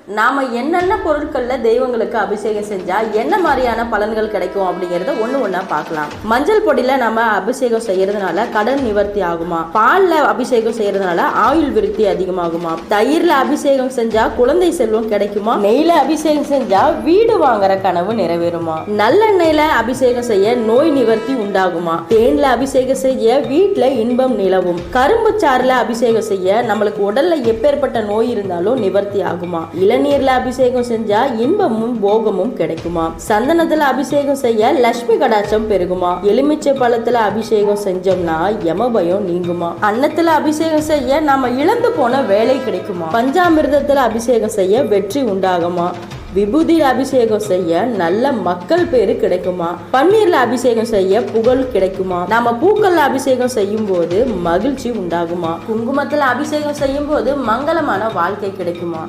நாம என்னென்ன பொருட்கள்ல தெய்வங்களுக்கு அபிஷேகம் செஞ்சா என்ன மாதிரியான பலன்கள் கிடைக்கும் அப்படிங்கறத ஒண்ணா பார்க்கலாம். மஞ்சள் பொடியில நம்ம அபிஷேகம் செய்யறதுனால கடன் நிவர்த்தி ஆகுமா? பால்ல அபிஷேகம் செய்யறதுனால ஆயுள் விருத்தி அதிகமாகுமா? தயிர்ல அபிஷேகம் செஞ்சா குழந்தை செல்வம் கிடைக்குமா? நெய்ல அபிஷேகம் செஞ்சா வீடு வாங்குற கனவு நிறைவேறுமா? நல்லெண்ணெயில அபிஷேகம் செய்ய நோய் நிவர்த்தி உண்டாகுமா? தேன்ல அபிஷேகம் செய்ய வீட்டுல இன்பம் நிலவும். கரும்பு சாறுல அபிஷேகம் செய்ய நம்மளுக்கு உடல்ல எப்பேற்பட்ட நோய் இருந்தாலும் நிவர்த்தி ஆகுமா? இளநீர்ல அபிஷேகம் செஞ்சா இன்பமும் போகமும் கிடைக்குமா? சந்தனத்துல அபிஷேகம் செய்ய லட்சுமி கடாட்சம் பெருகுமா? எலுமிச்சை பழத்துல அபிஷேகம் செஞ்சோம்னா யமபயம் நீங்குமா? அன்னத்துல அபிஷேகம் செய்ய நாம இழந்து போன வேலை கிடைக்குமா? பஞ்சாமிர்தத்துல அபிஷேகம் செய்ய வெற்றி உண்டாகுமா? விபூதி அபிஷேகம் செய்ய நல்ல மக்கள் பேரு கிடைக்குமா? பன்னீர்ல அபிஷேகம் செய்ய புகழ் கிடைக்குமா? நாம பூக்கள்ல அபிஷேகம் செய்யும் போது மகிழ்ச்சி உண்டாகுமா? குங்குமத்துல அபிஷேகம் செய்யும் போது மங்களமான வாழ்க்கை கிடைக்குமா?